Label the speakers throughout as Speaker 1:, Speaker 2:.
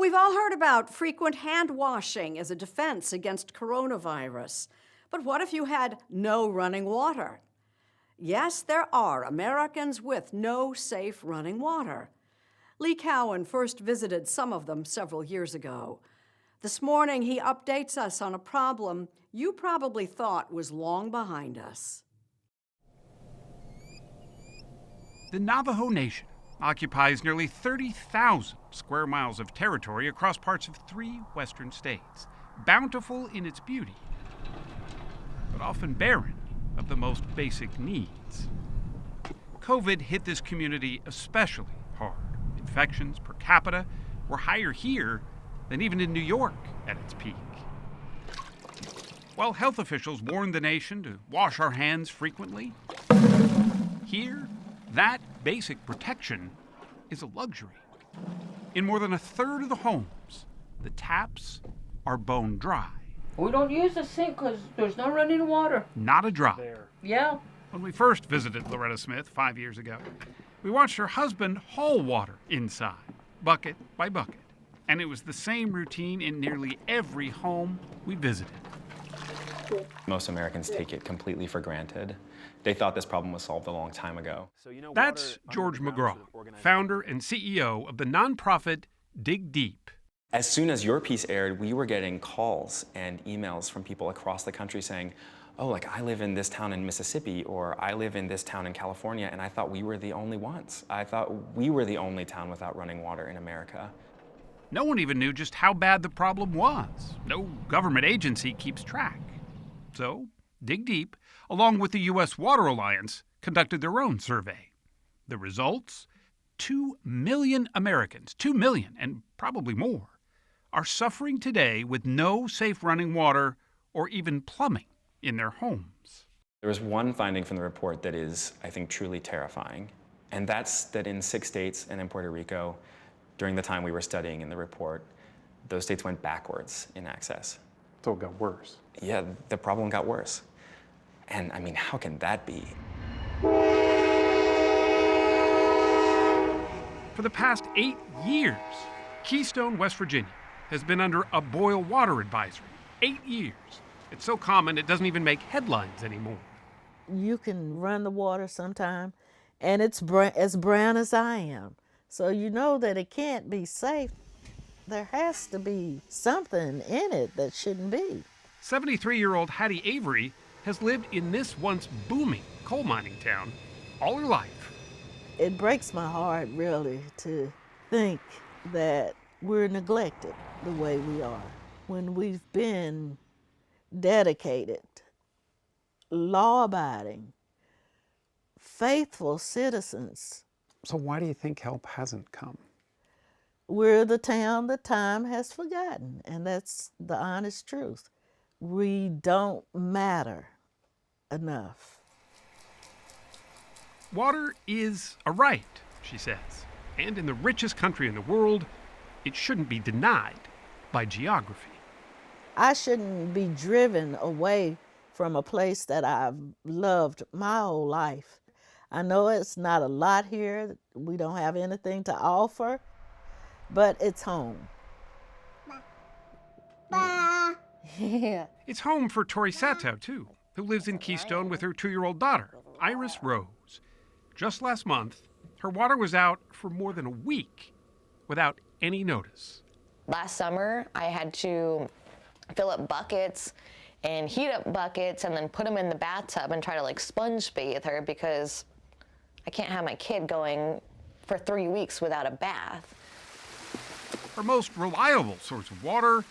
Speaker 1: We've all heard about frequent hand washing as a defense against coronavirus. But what if you had no running water? Yes, there are Americans with no safe running water. Lee Cowan first visited some of them several years ago. This morning, he updates us on a problem you probably thought was long behind us.
Speaker 2: The Navajo Nation occupies nearly 30,000 square miles of territory across parts of 3 western states, bountiful in its beauty, but often barren of the most basic needs. COVID hit this community especially hard. Infections per capita were higher here than even in New York at its peak. While health officials warned the nation to wash our hands frequently, here, that basic protection is a luxury. In more than a third of the homes, the taps are bone dry.
Speaker 3: We don't use the sink because there's no running water.
Speaker 2: Not a drop.
Speaker 3: Yeah.
Speaker 2: When we first visited Loretta Smith 5 years ago, we watched her husband haul water inside, bucket by bucket. And it was the same routine in nearly every home we visited.
Speaker 4: Most Americans take it completely for granted. They thought this problem was solved a long time ago.
Speaker 2: That's George McGraw, founder and CEO of the nonprofit Dig Deep.
Speaker 4: As soon as your piece aired, we were getting calls and emails from people across the country saying, oh, like I live in this town in Mississippi, or I live in this town in California, and I thought we were the only ones. I thought we were the only town without running water in America.
Speaker 2: No one even knew just how bad the problem was. No government agency keeps track. So, Dig Deep, along with the U.S. Water Alliance, conducted their own survey. The results? 2 million Americans, 2 million, and probably more, are suffering today with no safe running water or even plumbing in their homes.
Speaker 4: There was one finding from the report that is, I think, truly terrifying, and that's that in 6 states and in Puerto Rico, during the time we were studying in the report, those states went backwards in access.
Speaker 5: So it got worse.
Speaker 4: Yeah, the problem got worse. And I mean, how can that be?
Speaker 2: For the past 8 years, Keystone, West Virginia, has been under a boil water advisory. 8 years. It's so common it doesn't even make headlines anymore.
Speaker 6: You can run the water sometime, and it's as brown as I am. So you know that it can't be safe. There has to be something in it that shouldn't be.
Speaker 2: 73-year-old Hattie Avery has lived in this once booming coal mining town all her life.
Speaker 6: It breaks my heart, really, to think that we're neglected the way we are. When we've been dedicated, law-abiding, faithful citizens.
Speaker 5: So why do you think help hasn't come?
Speaker 6: We're the town that time has forgotten, and that's the honest truth. We don't matter enough.
Speaker 2: Water is a right, she says, and in the richest country in the world, it shouldn't be denied by geography.
Speaker 6: I shouldn't be driven away from a place that I've loved my whole life. I know it's not a lot here. We don't have anything to offer, but it's home. Yeah.
Speaker 2: It's home for Tori Sato, too, who lives in Keystone with her 2-year-old daughter, Iris Rose. Just last month, her water was out for more than a week without any notice.
Speaker 7: Last summer, I had to fill up buckets and heat up buckets and then put them in the bathtub and try to like sponge bathe her because I can't have my kid going for 3 weeks without a bath.
Speaker 2: Her most reliable source of water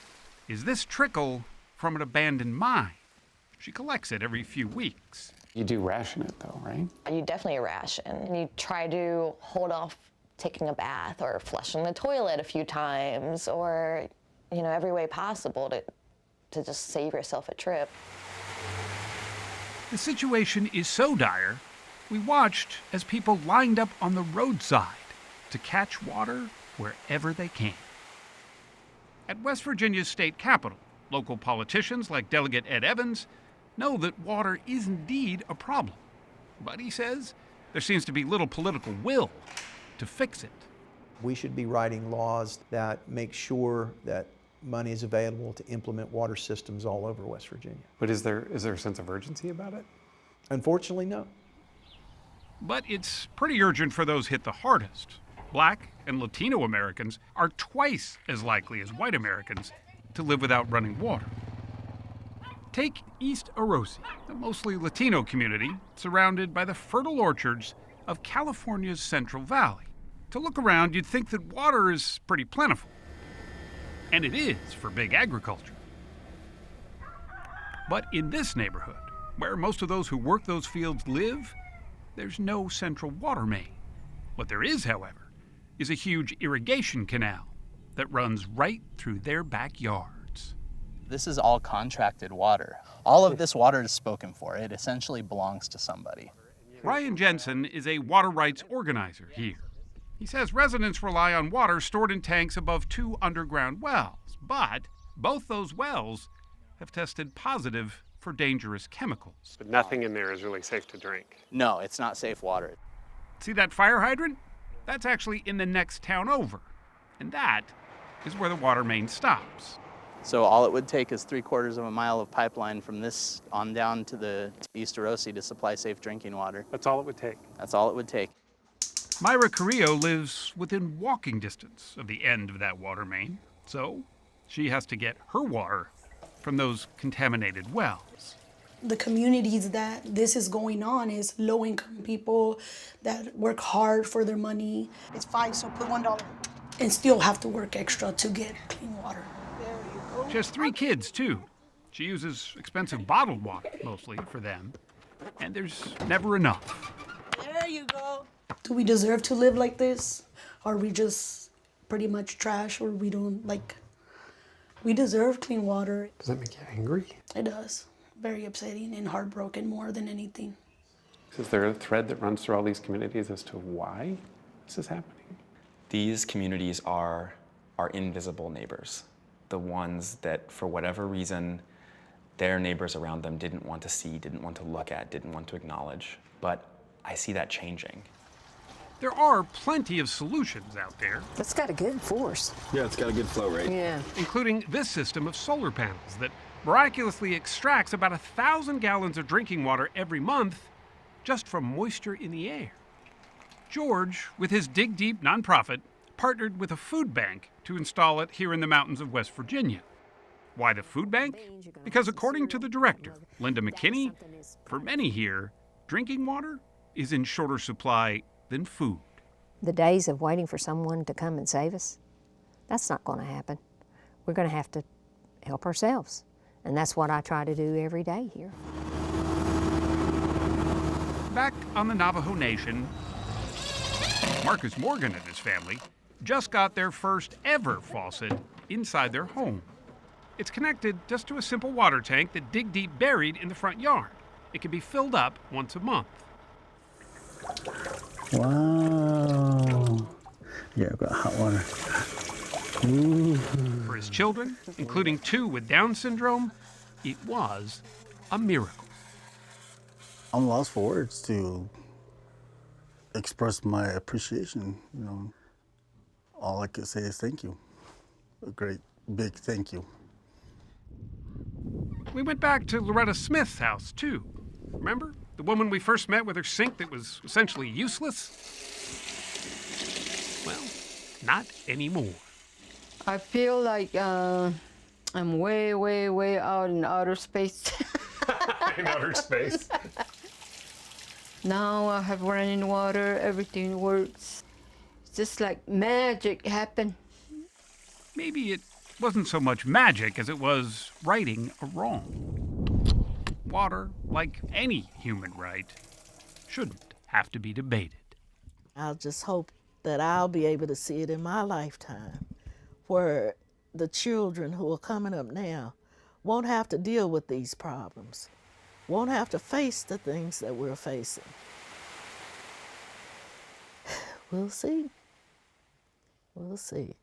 Speaker 2: is this trickle from an abandoned mine. She collects it every few weeks.
Speaker 5: You do ration it though, right?
Speaker 7: You definitely ration, and you try to hold off taking a bath or flushing the toilet a few times, or, you know, every way possible to just save yourself a trip.
Speaker 2: The situation is so dire, we watched as people lined up on the roadside to catch water wherever they can. At West Virginia's state capitol, local politicians like Delegate Ed Evans know that water is indeed a problem. But he says there seems to be little political will to fix it.
Speaker 8: We should be writing laws that make sure that money is available to implement water systems all over West Virginia.
Speaker 5: But is there a sense of urgency about it?
Speaker 8: Unfortunately, no.
Speaker 2: But it's pretty urgent for those hit the hardest. Black and Latino Americans are twice as likely as white Americans to live without running water. Take East Orosi, a mostly Latino community surrounded by the fertile orchards of California's Central Valley. To look around, you'd think that water is pretty plentiful. And it is for big agriculture. But in this neighborhood, where most of those who work those fields live, there's no central water main. What there is, however, is a huge irrigation canal that runs right through their backyards.
Speaker 9: This is all contracted water. All of this water is spoken for. It essentially belongs to somebody.
Speaker 2: Ryan Jensen is a water rights organizer here. He says residents rely on water stored in tanks above 2 underground wells, but both those wells have tested positive for dangerous chemicals.
Speaker 5: But nothing in there is really safe to drink.
Speaker 9: No, it's not safe water.
Speaker 2: See that fire hydrant? That's actually in the next town over. And that is where the water main stops.
Speaker 9: So all it would take is 3/4 of a mile of pipeline from this on down to East Orosi to supply safe drinking water.
Speaker 5: That's all it would take.
Speaker 9: That's all it would take.
Speaker 2: Myra Carrillo lives within walking distance of the end of that water main, so she has to get her water from those contaminated wells.
Speaker 10: The communities that this is going on is low-income people that work hard for their money.
Speaker 11: It's fine, so put $1.
Speaker 10: And still have to work extra to get clean water.
Speaker 2: She has 3 kids, too. She uses expensive bottled water, mostly, for them. And there's never enough.
Speaker 11: There you go.
Speaker 10: Do we deserve to live like this? Are we just pretty much trash, or we don't, we deserve clean water?
Speaker 5: Does that make you angry?
Speaker 10: It does. Very upsetting and heartbroken more than anything.
Speaker 5: Is there a thread that runs through all these communities as to why this is happening?
Speaker 4: These communities are our invisible neighbors, the ones that, for whatever reason, their neighbors around them didn't want to see, didn't want to look at, didn't want to acknowledge. But I see that changing.
Speaker 2: There are plenty of solutions out there.
Speaker 12: It's got a good force.
Speaker 13: Yeah, it's got a good flow rate.
Speaker 12: Yeah.
Speaker 2: Including this system of solar panels that miraculously extracts about 1,000 gallons of drinking water every month just from moisture in the air. George, with his Dig Deep nonprofit, partnered with a food bank to install it here in the mountains of West Virginia. Why the food bank? Because according to the director, Linda McKinney, for many here, drinking water is in shorter supply than food.
Speaker 12: The days of waiting for someone to come and save us, that's not going to happen. We're going to have to help ourselves. And that's what I try to do every day here.
Speaker 2: Back on the Navajo Nation, Marcus Morgan and his family just got their first ever faucet inside their home. It's connected just to a simple water tank that Dig Deep buried in the front yard. It can be filled up once a month.
Speaker 13: Wow. Yeah, I've got hot water. Ooh.
Speaker 2: For his children, including 2 with Down syndrome, it was a miracle.
Speaker 13: I'm lost for words to express my appreciation. All I could say is thank you. A great big thank you.
Speaker 2: We went back to Loretta Smith's house, too. Remember? The woman we first met with her sink that was essentially useless? Well, not anymore.
Speaker 3: I feel like I'm way, way, way out in outer space.
Speaker 5: In outer space?
Speaker 3: Now I have running water, everything works. It's just like magic happened.
Speaker 2: Maybe it wasn't so much magic as it was righting a wrong. Water, like any human right, shouldn't have to be debated.
Speaker 6: I'll just hope that I'll be able to see it in my lifetime, where the children who are coming up now won't have to deal with these problems, won't have to face the things that we're facing. We'll see. We'll see.